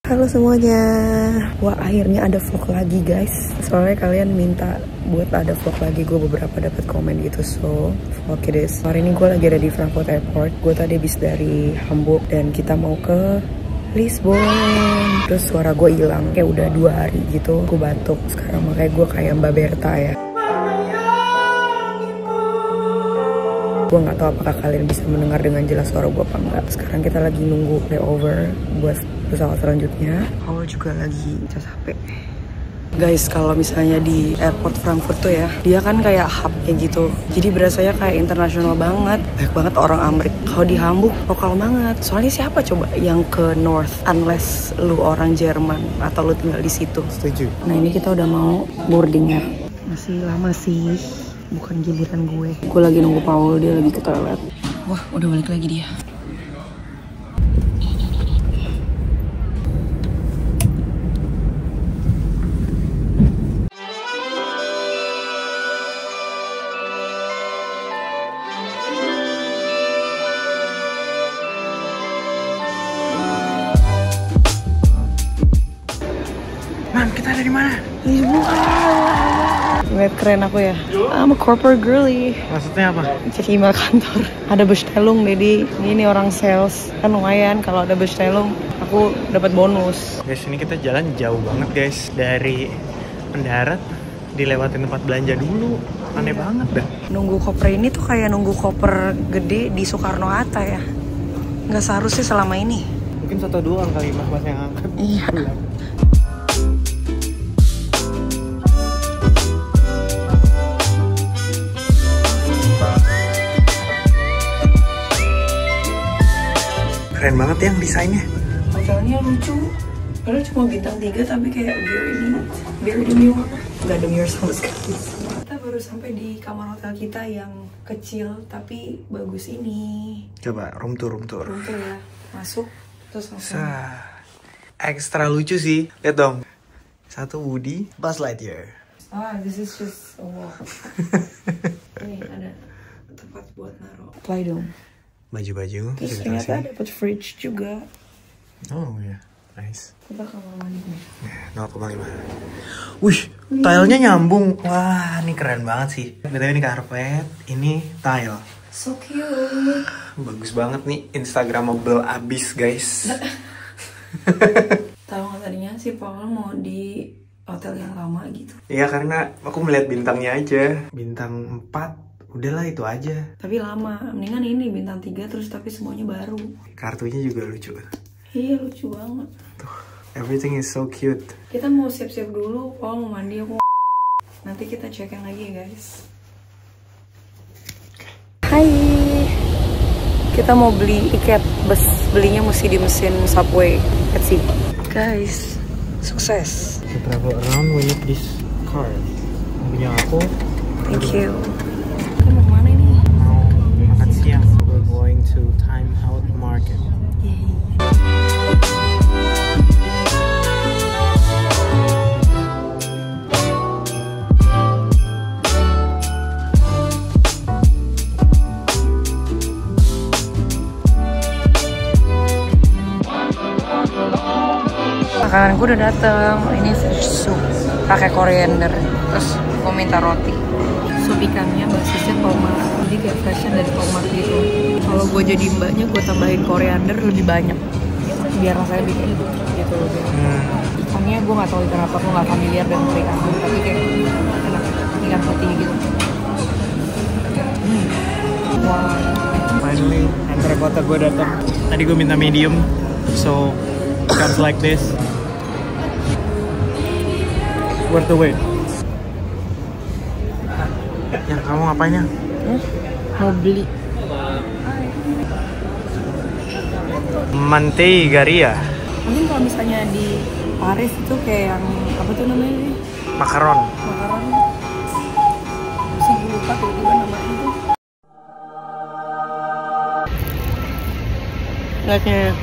Halo semuanya, wah akhirnya ada vlog lagi guys. Soalnya kalian minta buat ada vlog lagi, gue beberapa dapat komen gitu, so vlog it is. Hari ini gue lagi ada di Frankfurt Airport. Gue tadi habis dari Hamburg dan kita mau ke Lisbon. Terus suara gue hilang, kayak udah 2 hari gitu. Gue batuk sekarang, makanya gue kayak Mbak Berta ya. Gue nggak tahu apakah kalian bisa mendengar dengan jelas suara gue apa enggak. Sekarang kita lagi nunggu layover buat pesawat selanjutnya. Paul juga lagi cas HP. Guys, kalau misalnya di airport Frankfurt tuh ya, dia kan kayak hub kayak gitu. Jadi berasanya kayak internasional banget. Banyak banget orang Amerika. Kalau di Hamburg lokal banget. Soalnya siapa coba yang ke North unless lu orang Jerman atau lu tinggal di situ. Setuju. Nah ini kita udah mau boardingnya. Masih lama sih. Bukan giliran gue. Gue lagi nunggu Paul, dia lagi ke toilet. Wah, udah balik lagi dia. Man, kita ada di mana? Lihat keren aku ya. I'm a corporate girly. Maksudnya apa? Cek email kantor. Ada Bestellung, Dedi. Ini orang sales. Kan lumayan kalau ada Bestellung, aku dapat bonus. Guys, ini kita jalan jauh banget guys. Dari mendarat, dilewatin tempat belanja dulu. Aneh banget dah. Nunggu koper ini tuh kayak nunggu koper gede di Soekarno-Hatta ya. Nggak seharusnya selama ini. Mungkin satu doang kali mas yang angkat. Iya. Keren banget yang desainnya. Hotelnya lucu. Padahal cuma bintang 3 tapi kayak very demure. Nggak demure sama sekali. Kita baru sampai di kamar hotel kita yang kecil tapi bagus ini. Coba room tour. Room tour ya. Masuk terus langsung. Ekstra lucu sih. Lihat dong. Satu Woody, Buzz Lightyear. This is just a wall. Ini ada tempat buat naruh. Play dong. Baju-baju. Terus ternyata dapat fridge juga. Oh ya, nice. Kita kamar mandi nih. 0,5. Wih, tilenya nyambung. Wah, ini keren banget sih. BTW ini karpet, ini tile. So cute. Bagus banget nih, Instagramable abis guys. Tahu nggak tadinya sih Paul mau di hotel yang lama gitu. Iya, karena aku melihat bintangnya aja. Bintang 4, udahlah itu aja. Tapi lama, mendingan ini bintang 3 terus tapi semuanya baru. Kartunya juga lucu. Iya lucu banget. Tuh, everything is so cute. Kita mau siap-siap dulu, Paul mau mandi aku. Nanti kita cekin lagi guys. Hai. Kita mau beli tiket bus, belinya mesti di mesin Subway. Let's see. Guys, sukses. To travel around we need this card. Punya aku. Thank you. Kita mau kemana ini? Mau makan siang. We're going to Time Out Market. Makananku udah dateng. Ini fish soup pakai koriander. Terus gue minta roti. Sup ikannya basisnya tomat. Jadi kayak freshnya dari tomat gitu. Kalau gue jadi mbaknya gue tambahin koriander lebih banyak. Biar rasanya lebih enak gitu loh. Ikannya gue nggak tahu ikan apa, gue nggak familiar dengan ikan. Tapi kayak enak, ikan putih gitu. Wow. Finally, entrecote gue datang. Tadi gue minta medium, so comes like this. Worth the wait. Ya, kamu ngapain ya? Mau beli. Manteigarea. Mungkin kalau misalnya di Paris itu kayak yang apa tuh namanya? Makaron. Makaron. Sih gue lupa tiba-tiba namanya itu. Lihatnya.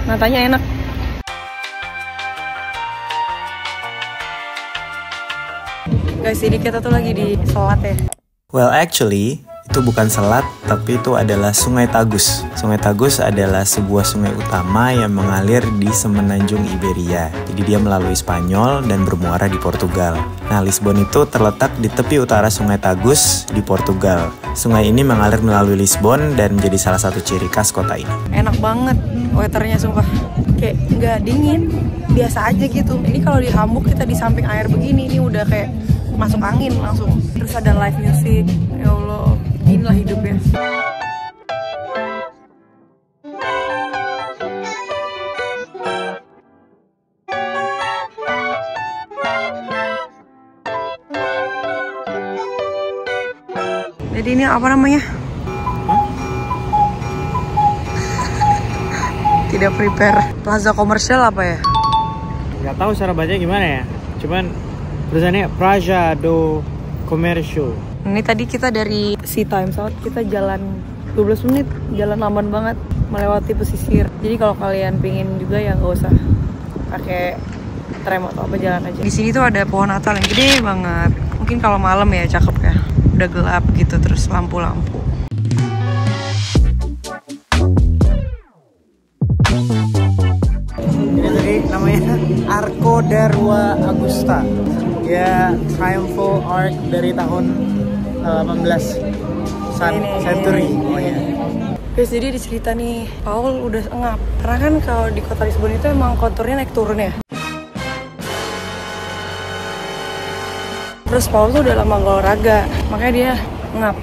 Natanya enak. Guys, ini kita tuh lagi di Selat ya. Well, actually, Itu bukan selat, tapi itu adalah Sungai Tagus. Sungai Tagus adalah sebuah sungai utama yang mengalir di semenanjung Iberia. Jadi dia melalui Spanyol dan bermuara di Portugal. Nah, Lisbon itu terletak di tepi utara Sungai Tagus di Portugal. Sungai ini mengalir melalui Lisbon dan menjadi salah satu ciri khas kota ini. Enak banget weathernya sumpah. Kayak nggak dingin, biasa aja gitu. Ini kalau di Hamburg kita di samping air begini, ini udah kayak masuk angin langsung. Terus ada live music, ya Allah. Inilah hidupnya. Jadi ini apa namanya? Tidak prepare. Plaza komersial apa ya? Nggak tahu cara bacanya gimana ya. Cuman tulisannya Praja do Comercio. Ini tadi kita dari Sea Times Out, kita jalan 12 menit, jalan lamban banget, melewati pesisir. Jadi kalau kalian pingin juga ya nggak usah pakai tram atau apa, jalan aja. Di sini tuh ada pohon Natal yang gede banget. Mungkin kalau malam ya cakep ya, udah gelap gitu, terus lampu-lampu. Ini tadi namanya Arco Derwa Augusta. Ya, triumphal arch dari tahun 18 century. Oh ya. Guys, jadi dicerita nih, Paul udah engap. Karena kan kalau di kota Lisbon itu emang konturnya naik turun ya. Terus Paul tuh udah lama gak olahraga, makanya dia engap.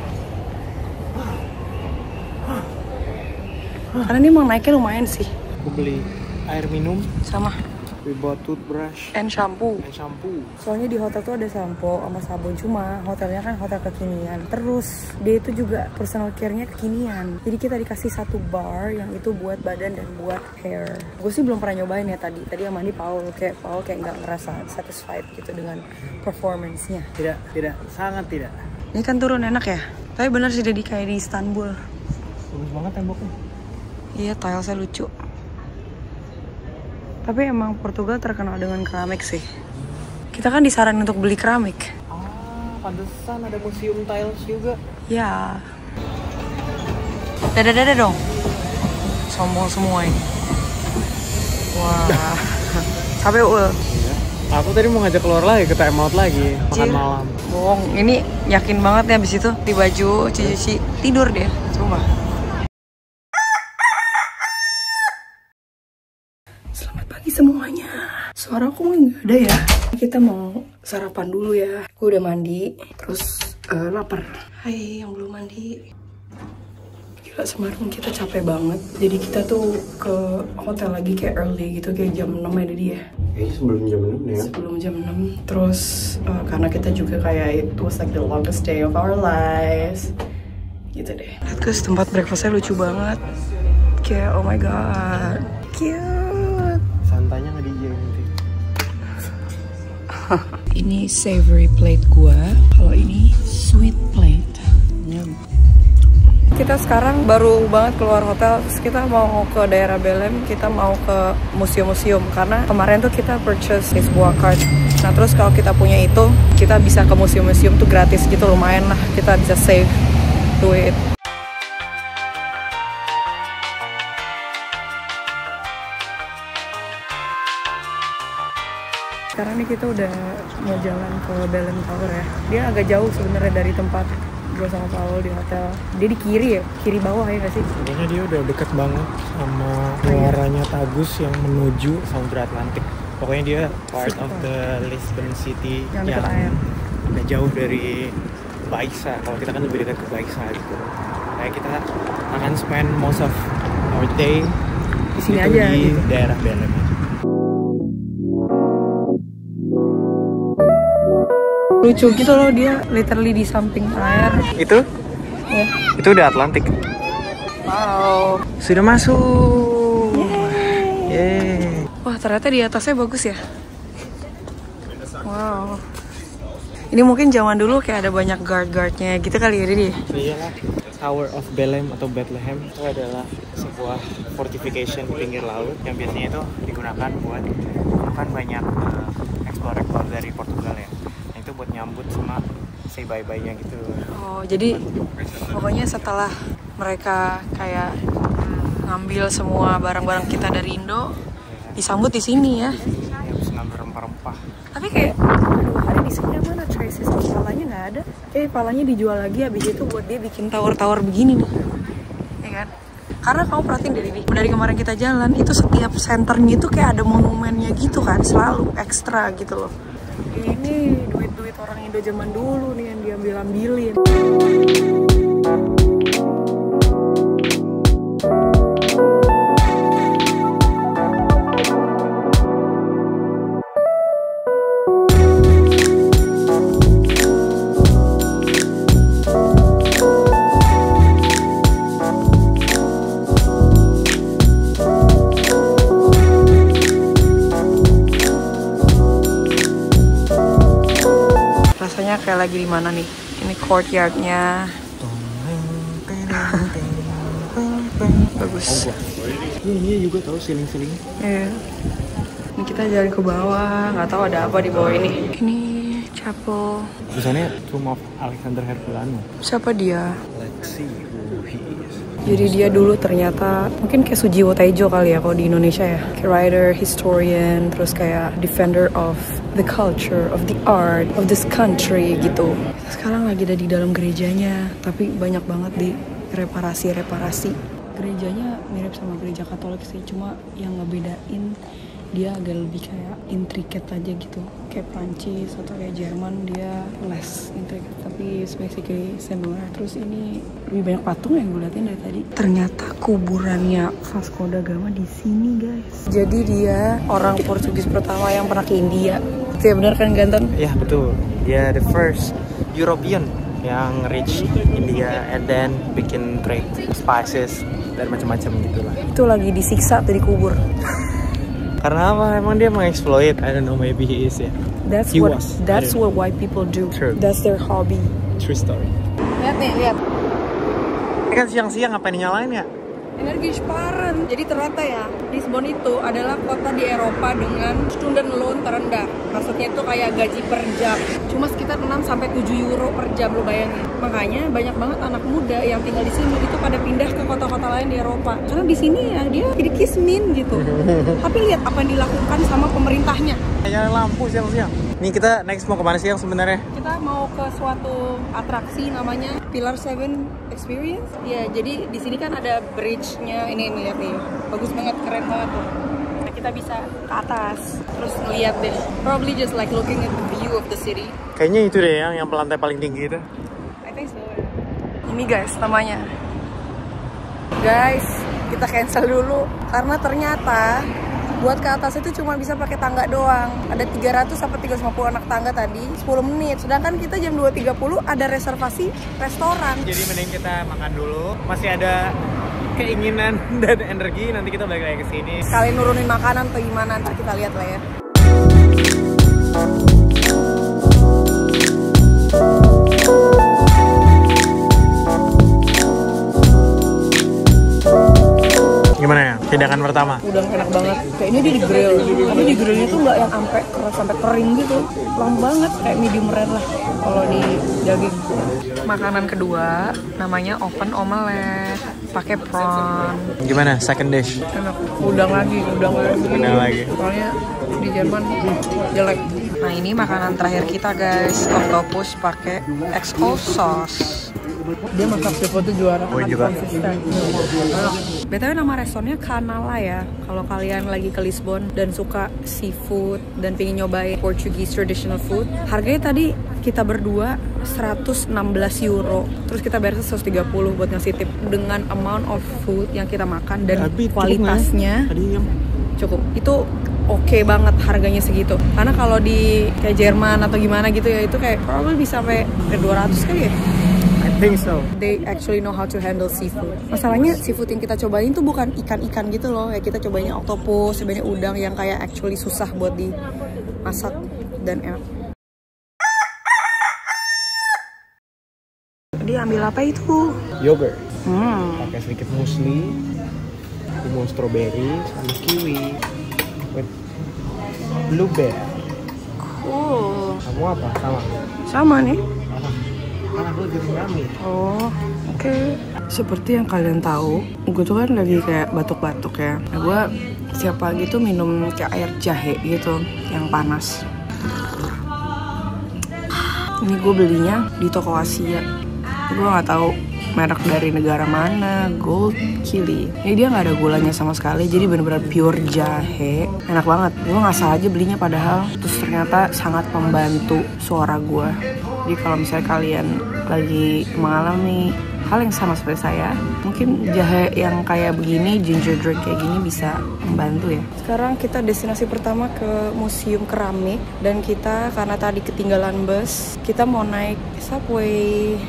Karena ini emang naiknya lumayan sih. Aku beli air minum Sama we bought toothbrush and shampoo. and shampoo. Soalnya di hotel tuh ada sampo sama sabun, cuma hotelnya kan hotel kekinian. Terus dia itu juga personal care-nya kekinian. Jadi kita dikasih satu bar yang itu buat badan dan buat hair. Gue sih belum pernah nyobain ya tadi. Tadi yang mandi Paul kayak nggak ngerasa satisfied gitu dengan performance-nya. Tidak, sangat tidak. Ini kan turun enak ya. Tapi bener sih jadi kayak di Istanbul. Bagus banget temboknya. Iya, tilesnya lucu. Tapi emang Portugal terkenal dengan keramik sih. Kita kan disaranin untuk beli keramik. Ah, pantesan ada museum tiles juga. Ya. Dada dong. Sombong semua ini. Wah. Sampai Iya. Aku tadi mau ngajak keluar lagi ke time out lagi, makan malam. Bohong. Ini yakin banget ya abis itu di baju cuci tidur deh. Sumpah. Selamat pagi semuanya. Suara aku nggak ada ya. Kita mau sarapan dulu ya. Aku udah mandi, terus lapar. Hai yang belum mandi. Gila, semalam kita capek banget. Jadi kita tuh ke hotel lagi kayak early gitu, kayak jam 6 ya Dedi ya. Sebelum jam 6 ya. Sebelum jam 6. Terus karena kita juga kayak it was like the longest day of our lives. Gitu deh. Terus tempat breakfastnya lucu banget. Kayak oh my god. Cute. Santainya nggak DJ nanti. Ini savory plate gua, kalau ini sweet plate. Kita sekarang baru banget keluar hotel, terus kita mau ke daerah Belém, kita mau ke museum-museum karena kemarin tuh kita purchase sebuah card. Nah terus kalau kita punya itu, kita bisa ke museum-museum tuh gratis gitu, lumayan lah, kita bisa save duit. Sekarang nih kita udah mau jalan ke Belém Tower ya. Dia agak jauh sebenarnya dari tempat gue sama Paul di hotel. Dia di kiri ya, kiri bawah ya nggak sih? Sebenarnya dia udah deket banget sama muaranya Tagus yang menuju Samudra Atlantik. Pokoknya dia part of the Lisbon City yang dekat air. Udah jauh dari Baixa. Kalau kita kan lebih dekat ke Baixa gitu. Kayak kita akan spend most of our day Di sini gitu, aja di gitu. daerah Belém. Lucu gitu loh, dia literally di samping air. Itu? Ya. Itu udah Atlantik. Wow. Sudah masuk. Yeay. Wah ternyata di atasnya bagus ya. Wow. Ini mungkin zaman dulu kayak ada banyak guard-guardnya gitu kali ya Didi. Iyalah, Tower of Belém atau Bethlehem itu adalah sebuah fortification di pinggir laut yang biasanya itu digunakan buat kan banyak eksplor dari Portugal ya. Itu buat nyambut sama say bye-bye-nya gitu. Oh, jadi pokoknya setelah mereka kayak ngambil semua barang-barang kita dari Indo, disambut di sini ya. Habis ngambil rempah-rempah. Tapi kayak 2 hari di sini mana traces of palanya nggak ada. Palanya dijual lagi, habis itu buat dia bikin tower-tower begini nih, ya kan? Karena kamu perhatiin dari kemarin kita jalan itu setiap senternya itu kayak ada monumennya gitu kan, selalu ekstra gitu loh. Ini duit-duit orang Indo zaman dulu nih yang diambil-ambilin. Rasanya kayak lagi di mana nih? Ini courtyardnya. Bagus. Ini juga tahu siling-siling. Iya. Ini kita jalan ke bawah, nggak tahu ada apa di bawah ini. Ini chapel. Tulisannya Tomb of Alexander Herculano. Siapa dia? Let's see who he is. Jadi dia dulu ternyata mungkin kayak Sujiwo Taijo kali ya kalau di Indonesia ya. Kayak writer, historian, terus kayak defender of the culture, of the art, of this country gitu. Sekarang lagi ada di dalam gerejanya, tapi banyak banget di reparasi. Gerejanya mirip sama gereja Katolik sih, cuma yang ngebedain dia agak lebih kayak intricate aja gitu. Kayak Prancis atau kayak Jerman dia less intricate, tapi basically similar. Terus ini lebih banyak patung yang gue liatin dari tadi. Ternyata kuburannya Vasco da Gama di sini guys. Jadi dia orang Portugis pertama yang pernah ke India. Itu ya benar kan Ganteng? Ya betul. Dia the first European yang reach India and then bikin trade spices dan macam-macam gitulah. Itu lagi disiksa tuh dikubur. Karena apa? Emang dia mengeksploit? I don't know, maybe he is ya. That's what white people do. True. That's their hobby. True story. Lihat nih, lihat. Ini kan siang-siang ngapain dinyalain ya? Energi Sparen. Jadi ternyata ya, Lisbon itu adalah kota di Eropa dengan student loan terendah. Maksudnya itu kayak gaji per jam. Cuma sekitar 6-7 euro per jam, lo bayangin. Makanya banyak banget anak muda yang tinggal di sini itu pada pindah ke kota-kota lain di Eropa. Karena di sini ya dia jadi kismin gitu. Tapi lihat apa yang dilakukan sama pemerintahnya. Nyalain lampu siang-siang. Nih kita next mau kemana siang sebenarnya? Kita mau ke suatu atraksi namanya Pillar 7 Experience. Ya, jadi di sini kan ada bridge-nya. Ini lihat nih. Bagus banget, keren banget tuh. Nah, kita bisa ke atas terus ngeliat deh. Probably just like looking at the view of the city. Kayaknya itu deh yang pelantai paling tinggi itu. I think so. Ini guys namanya. Guys, kita cancel dulu karena ternyata buat ke atas itu cuma bisa pakai tangga doang. Ada 300 sampai 350 anak tangga tadi, 10 menit. Sedangkan kita jam 2.30 ada reservasi restoran. Jadi mending kita makan dulu. Masih ada keinginan dan energi, nanti kita balik lagi ke sini. Kalian nurunin makanan atau gimana? Ntar kita lihat lah ya. Gimana ya? Tindakan pertama? Udang enak banget. Kayak ini dia di grill. Tapi di grillnya tuh nggak yang sampai keras sampai kering gitu. Lama banget kayak medium rare lah kalau di daging. Makanan kedua namanya open omelet. Pakai prawn. Gimana? Second dish? Enak. Udang lagi. Udang lagi. Soalnya di Jerman jelek. Nah ini makanan terakhir kita guys. Octopus pakai XO sauce. Dia masak seafood tuh juara. Oh juga. Konsisten. BTW nama restorannya Canala ya. Kalau kalian lagi ke Lisbon dan suka seafood dan pengen nyobain Portuguese traditional food, harganya tadi kita berdua 116 euro. Terus kita bayar 130 buat ngasih tip dengan amount of food yang kita makan dan kualitasnya cukup. Itu oke banget harganya segitu. Karena kalau di kayak Jerman atau gimana gitu ya itu kayak probably bisa sampai 200 kali ya. I think so. They actually know how to handle seafood. Masalahnya seafood yang kita cobain tuh bukan ikan-ikan gitu loh. Ya kita cobainnya octopus, cobainnya udang yang kayak actually susah buat dimasak dan enak. Dia ambil apa itu? Yogurt. Pakai sedikit muesli, timun strawberry, sama kiwi, with blueberry. Cool. Kamu apa? Sama? Sama nih. Apa? Kan aku lagi nyami. Oh, oke. Seperti yang kalian tahu, gue tuh kan lagi kayak batuk-batuk ya. Nah, gue setiap pagi tuh minum kayak air jahe gitu, yang panas. Ini gue belinya di toko Asia. Gue nggak tahu merek dari negara mana. Gold Chili. Ini dia nggak ada gulanya sama sekali, jadi bener-bener pure jahe. Enak banget. Gue nggak salah aja belinya padahal. Terus ternyata sangat membantu suara gue. Jadi kalau misalnya kalian lagi mengalami hal yang sama seperti saya, mungkin jahe yang kayak begini, ginger drink kayak gini bisa membantu ya. Sekarang kita destinasi pertama ke Museum Keramik, dan kita karena tadi ketinggalan bus, kita mau naik subway.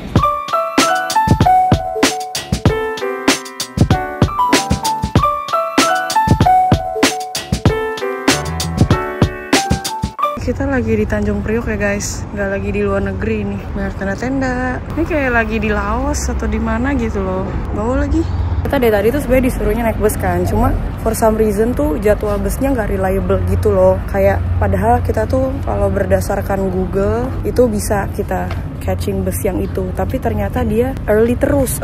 Kita lagi di Tanjung Priok ya guys, nggak lagi di luar negeri nih. Banyak tenda-tenda. Ini kayak lagi di Laos atau di mana gitu loh. Bawa lagi. Kita dari tadi tuh sebenarnya disuruhnya naik bus kan, cuma for some reason tuh jadwal busnya nggak reliable gitu loh. Kayak padahal kita tuh kalau berdasarkan Google itu bisa kita catching bus yang itu, tapi ternyata dia early terus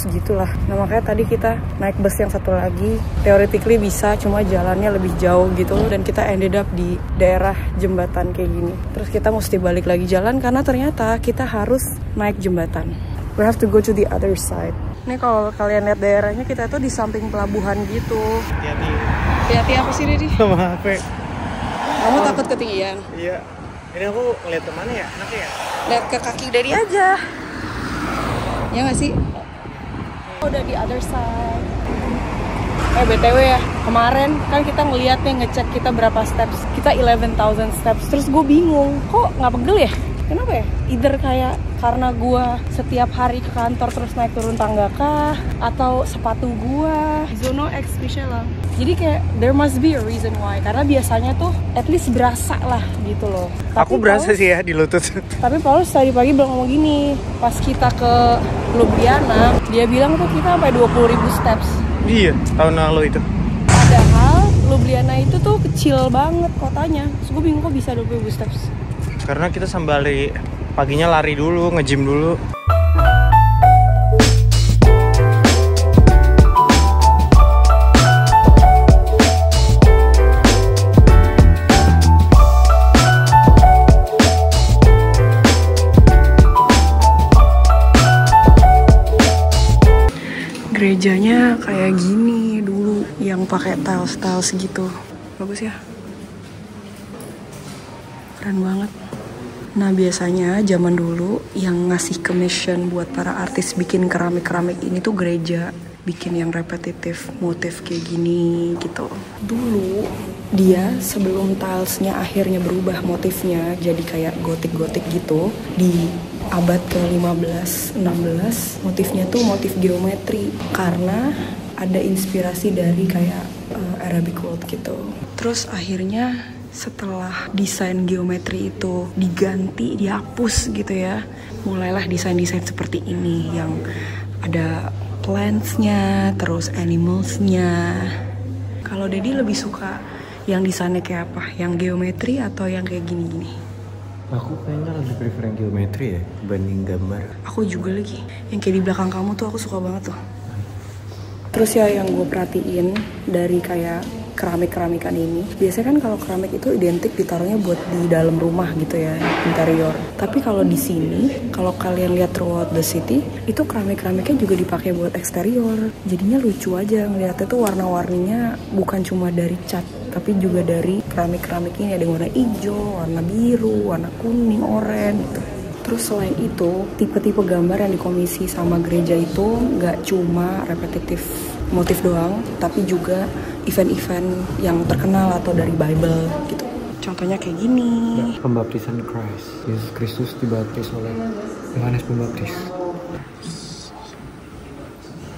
gitulah. Nah makanya tadi kita naik bus yang satu lagi, theoretically bisa, cuma jalannya lebih jauh gitu, dan kita ended up di daerah jembatan kayak gini. Terus kita mesti balik lagi jalan karena ternyata kita harus naik jembatan. We have to go to the other side. Ini kalau kalian lihat daerahnya, kita tuh di samping pelabuhan gitu. Hati-hati apa sih Didi? Sama HP. Kamu takut ketinggian? Iya. Ini aku ngeliat kemana ya? Enaknya ya? Lihat ke kaki dari aja. Ya nggak sih? Udah di other side. BTW ya, kemarin kan kita ngeliatnya ngecek kita berapa steps. Kita 11,000 steps. Terus gue bingung, kok nggak pegel ya? Kenapa ya? Either kayak karena gue setiap hari ke kantor terus naik turun tangga kah? Atau sepatu gue Zono X Michelle. Jadi kayak there must be a reason why. Karena biasanya tuh at least berasa lah gitu loh. Aku berasa sih ya di lutut. Tapi Paulus tadi pagi bilang ngomong gini, pas kita ke Ljubljana, dia bilang tuh kita sampai 20.000 steps. Iya, tahun lalu itu. Padahal Ljubljana itu tuh kecil banget kotanya. Terus gue bingung kok bisa 20.000 steps. Karena kita sembari paginya lari dulu, nge-gym dulu. Gerejanya kayak gini dulu, yang pakai tiles gitu. Bagus ya? Keren banget. Nah biasanya zaman dulu yang ngasih commission buat para artis bikin keramik-keramik ini tuh gereja. Bikin yang repetitif, motif kayak gini gitu. Dulu dia sebelum tilesnya akhirnya berubah motifnya jadi kayak gotik-gotik gitu, di abad ke-15-16 motifnya tuh motif geometri karena ada inspirasi dari kayak Arabic world gitu. Terus akhirnya setelah desain geometri itu diganti, dihapus gitu ya, mulailah desain-desain seperti ini yang ada plants-nya, terus animals-nya. Kalau Dedi lebih suka yang desainnya kayak apa? Yang geometri atau yang kayak gini-gini? Aku kayaknya lebih prefer yang geometri ya dibanding gambar. Aku juga lagi. Yang kayak di belakang kamu tuh aku suka banget tuh. Terus ya yang gue perhatiin dari kayak keramik-keramikan ini, biasanya kan kalau keramik itu identik ditaruhnya buat di dalam rumah gitu ya, interior. Tapi kalau di sini, kalau kalian lihat throughout the city, itu keramik-keramiknya juga dipakai buat eksterior. Jadinya lucu aja ngeliatnya tuh, warna-warninya bukan cuma dari cat, tapi juga dari keramik-keramik ini. Ada yang warna hijau, warna biru, warna kuning, oranye gitu. Terus selain itu, tipe-tipe gambar yang dikomisi sama gereja itu nggak cuma repetitif motif doang, tapi juga event-event yang terkenal atau dari Bible gitu. Contohnya kayak gini. Ya, pembaptisan Christ. Yesus Kristus dibaptis oleh Yohanes Pembaptis.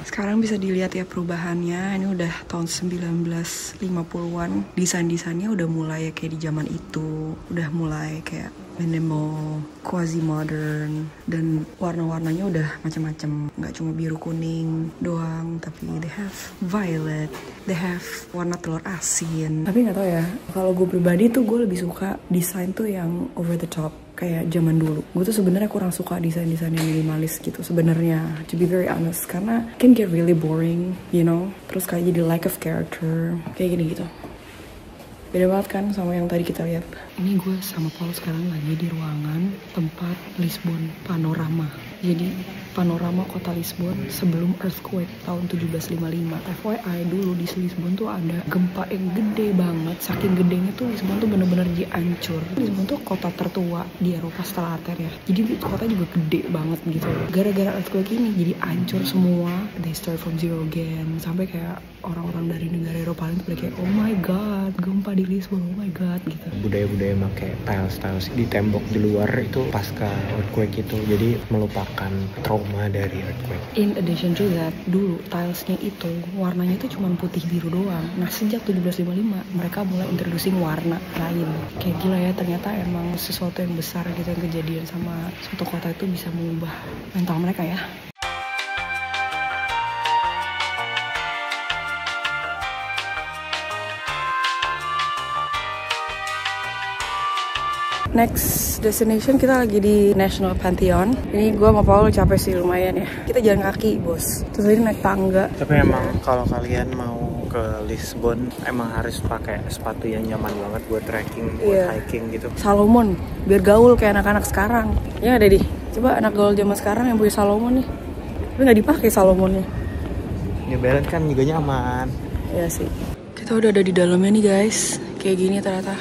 Sekarang bisa dilihat ya perubahannya. Ini udah tahun 1950-an. Desain-desainnya udah mulai kayak di zaman itu. Udah mulai kayak minimal, quasi modern, dan warna-warnanya udah macam-macam. Nggak cuma biru kuning doang, tapi they have violet, they have warna telur asin. Tapi nggak tahu ya, kalau gue pribadi tuh gue lebih suka desain tuh yang over the top. kayak zaman dulu. Gue tuh sebenarnya kurang suka desain-desain yang minimalis gitu sebenarnya, to be very honest, karena can get really boring, you know. Terus kayak jadi lack of character, kayak gini gitu. Beda banget kan sama yang tadi kita lihat. Ini gue sama Paul sekarang lagi di ruangan tempat Lisbon Panorama. Jadi panorama kota Lisbon sebelum earthquake tahun 1755. FYI dulu di Lisbon tuh ada gempa yang gede banget. Saking gedenya tuh Lisbon tuh bener-bener dihancur. Lisbon tuh kota tertua di Eropa setelah Athens ya. Jadi itu kota juga gede banget gitu. Gara-gara earthquake ini jadi hancur semua. They start from zero again. Sampai kayak orang-orang dari negara Eropa lain tuh pada kayak oh my god, gempa di Lisbon, oh my god gitu. Budaya-budaya pakai tiles di tembok di luar itu pasca earthquake itu, jadi melupakan trauma dari earthquake. In addition to that, dulu tilesnya itu warnanya itu cuma putih biru doang. Nah sejak 1755 mereka mulai introducing warna lain. Kayak gila ya, ternyata emang sesuatu yang besar gitu yang kejadian sama suatu kota itu bisa mengubah mental mereka ya. Next destination kita lagi di National Pantheon. Ini gue sama Paul capek sih lumayan ya. Kita jalan kaki bos. Terus tadi naik tangga. Tapi emang kalau kalian mau ke Lisbon emang harus pakai sepatu yang nyaman banget buat trekking, buat hiking gitu. Salomon, biar gaul kayak anak-anak sekarang. Ya ada di. Coba anak gaul zaman sekarang yang punya Salomon nih. Tapi nggak dipakai Salomonnya. New Balance kan juga nyaman. Iya sih. Kita udah ada di dalamnya nih guys. Kayak gini ternyata.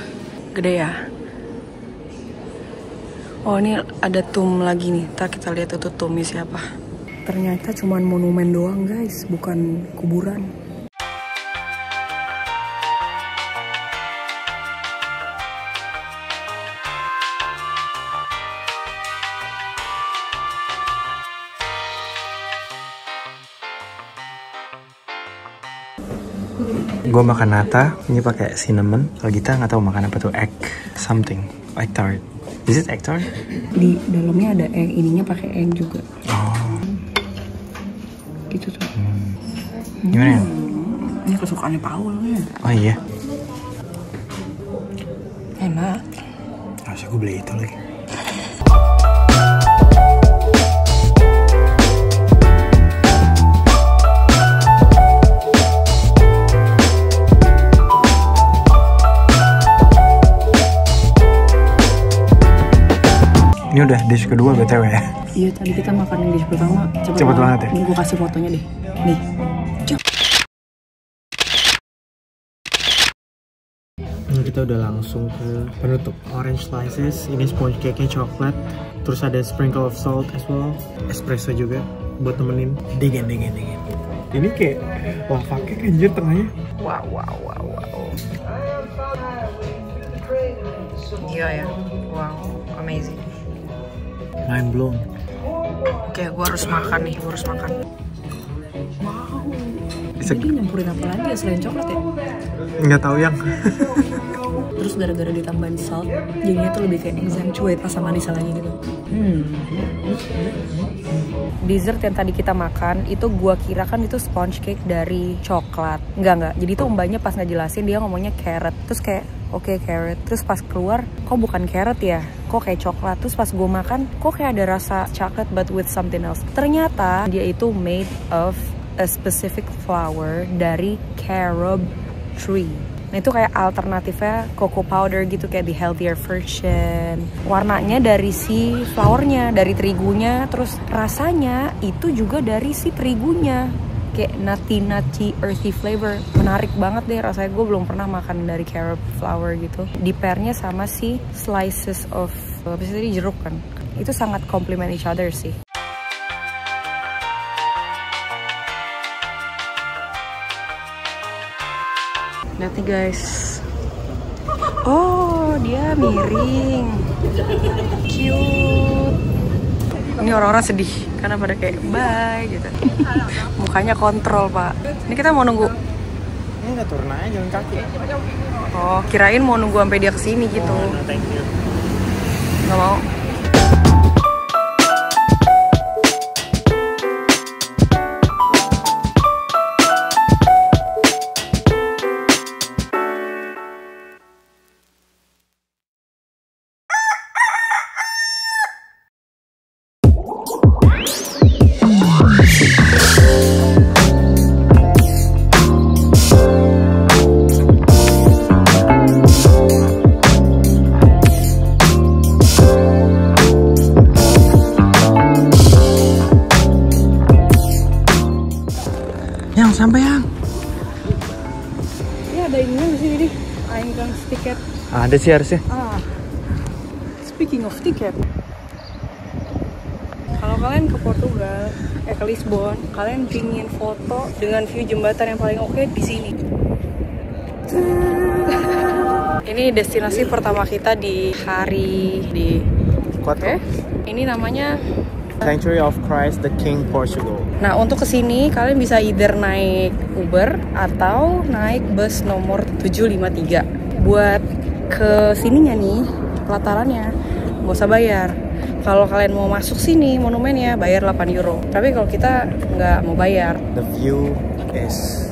Gede ya. Oh ini ada tomb lagi nih, ntar kita lihat itu tombnya siapa. Ternyata cuman monumen doang guys, bukan kuburan. Gue makan nata, ini pakai cinnamon. Kalau kita nggak tahu makan apa tuh, egg something, egg tart. Is it egg tart? Di dalamnya ada egg, ininya pakai egg juga. Oh. Gitu tuh. Gimana ya? Ini kesukaannya Paul ya. Oh iya. Enak. Harusnya gue beli itu lagi. Ini udah dish kedua BTW ya? Iya, tadi kita makan yang dish pertama. Cepet banget ya? Ini gue kasih fotonya deh. Nih. Kita udah langsung ke penutup. Orange slices, ini sponge cake-nya coklat. Terus ada sprinkle of salt as well. Espresso juga buat temenin. Dingin. Ini kayak lava cake anjir tengahnya. Wow. Iya ya. Wow, amazing. Mind blown. Oke, gue harus makan nih, Wow. Jadi nyampurin apa lagi ya selain coklat ya? Nggak tahu yang. Terus gara-gara ditambahin salt, jadinya tuh lebih kayak accentuate asam manisnya lagi gitu. Dessert yang tadi kita makan itu gua kira kan itu sponge cake dari coklat. Enggak. Jadi tuh mbaknya pas ngejelasin dia ngomongnya carrot. Terus kayak oke, carrot. Terus pas keluar kok bukan carrot ya? Kok kayak coklat. Terus pas gua makan kok kayak ada rasa chocolate but with something else. Ternyata dia itu made of a specific flower dari carob tree. Nah itu kayak alternatifnya cocoa powder gitu, kayak the healthier version. Warnanya dari si flowernya, dari terigunya. Terus rasanya itu juga dari si terigunya. Kayak nutty earthy flavor. Menarik banget deh rasanya. Gue belum pernah makan dari carob flower gitu. Di pairnya sama si slices of, apa sih tadi, jeruk kan. Itu sangat complement each other sih. Lihat nih guys. Oh, dia miring. Cute. Ini orang-orang sedih karena pada kayak bye gitu. Mukanya kontrol, Pak. Ini kita mau nunggu. Ini nggak turun aja, jalan kaki. Oh, kirain mau nunggu sampai dia kesini gitu. Oh, no, thank you. Nggak mau. ada ininya di sini nih. Eingangs tiket. Ada sih harusnya. Speaking of tiket. Kalau kalian ke Portugal, ke Lisbon, kalian pingin foto dengan view jembatan yang paling oke di sini. Ini destinasi pertama kita di hari di Oke. Ini namanya Sanctuary of Christ the King Portugal. Nah, untuk kesini kalian bisa either naik Uber atau naik bus nomor 753. Buat ke sininya nih, pelatarannya nggak usah bayar. Kalau kalian mau masuk sini monumennya bayar 8 euro. Tapi kalau kita nggak mau bayar. The view is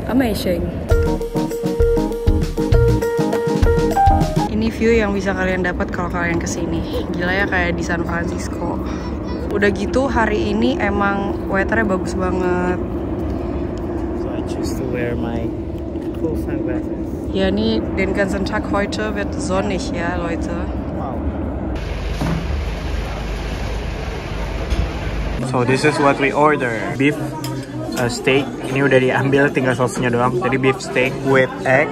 Amazing. Ini view yang bisa kalian dapat kalau kalian kesini. Gila ya, kayak di San Francisco. Udah gitu hari ini emang weathernya bagus banget. So I choose to wear my cool sunglasses. Ja, nee, den ganzen Tag heute wird sonnig ya, Leute. Wow. So this is what we order. Beef steak. Ini udah diambil, tinggal sausnya doang. Tadi beef steak with egg.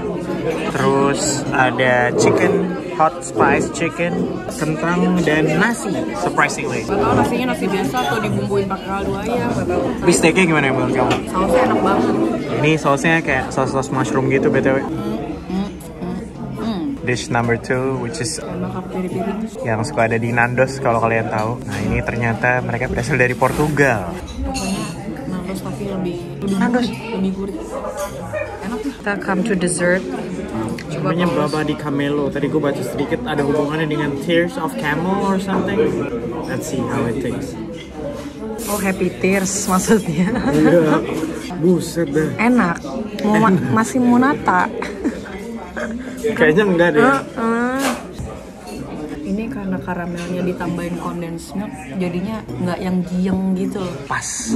Terus ada chicken, hot spice chicken, kentang, dan nasi. Surprisingly. Gak tau nasinya nasi biasa atau dibumbuin pakai kaldu ayam, gak tau. Beef steaknya gimana menurut kamu? Sausnya enak banget. Ini sausnya kayak saus mushroom gitu btw. Dish number 2, which is yang suka ada di Nandos kalau kalian tahu. Nah ini ternyata mereka berasal dari Portugal. Pokoknya Nandos tapi lebih gurih. Enak nih. Kita come to dessert. Namanya Baba di Camelo. Tadi gue baca sedikit ada hubungannya dengan Tears of Camel or something. Let's see how it tastes. Oh, happy tears maksudnya. Iya. Buset deh. Enak. Masih mau nata. Kayaknya enggak deh. Ini karena karamelnya ditambahin condensed milk, jadinya nggak yang gieng gitu loh. Pas.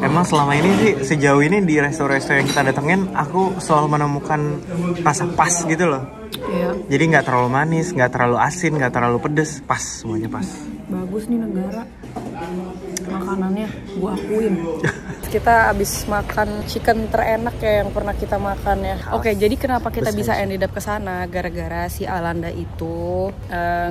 Emang selama ini sih, sejauh ini di resto-resto yang kita datengin, aku selalu menemukan rasa pas gitu loh. Iya. Jadi nggak terlalu manis, nggak terlalu asin, nggak terlalu pedes. Pas, semuanya pas. Bagus nih negara. Makanannya gua akuin. Kita abis makan chicken terenak ya yang pernah kita makan ya. Oke, jadi kenapa kita bisa ended up ke sana? Gara-gara si Alanda itu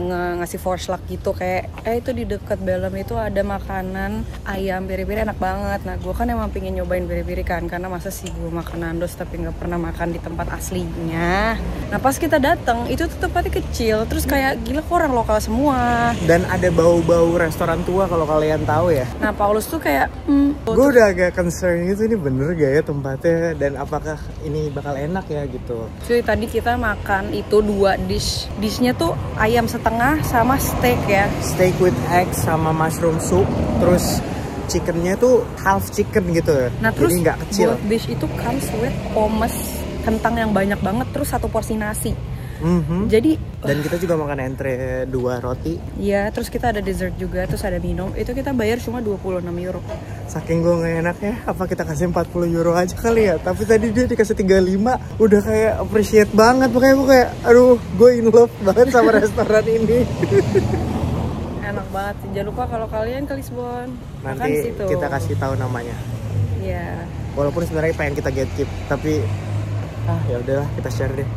ngasih forslag gitu kayak itu di dekat Belem itu ada makanan ayam piri-piri enak banget. Nah, gue kan emang pengen nyobain piri-piri kan, karena masa sih gue makan Nandos tapi nggak pernah makan di tempat aslinya. Nah, pas kita datang itu tuh tempatnya kecil, terus kayak gila kok orang lokal semua. Dan ada bau-bau restoran tua kalau kalian tahu ya. Nah, Paulus tuh kayak gue udah agak concern gitu, ini bener gak ya tempatnya dan apakah ini bakal enak ya gitu. Cuy, tadi kita makan itu 2 dishnya tuh ayam setengah sama steak ya. Steak with egg sama mushroom soup, terus chickennya tuh half chicken gitu. Nah, terus jadi nggak kecil. Both dish itu comes with pommes kentang yang banyak banget, terus 1 porsi nasi. Jadi dan kita juga makan entre 2 roti. Iya, terus kita ada dessert juga, terus ada minum. Itu kita bayar cuma 26 euro. Saking gue gak enaknya, apa kita kasih 40 euro aja kali ya? Tapi tadi dia dikasih 35, udah kayak appreciate banget. Makanya gue kayak, aduh, gue in love banget sama restoran ini. Enak banget. Jangan lupa kalau kalian ke Lisbon, nanti kita kasih tahu namanya. Iya. Walaupun sebenarnya pengen kita gatekeep, tapi ya udahlah, kita share deh.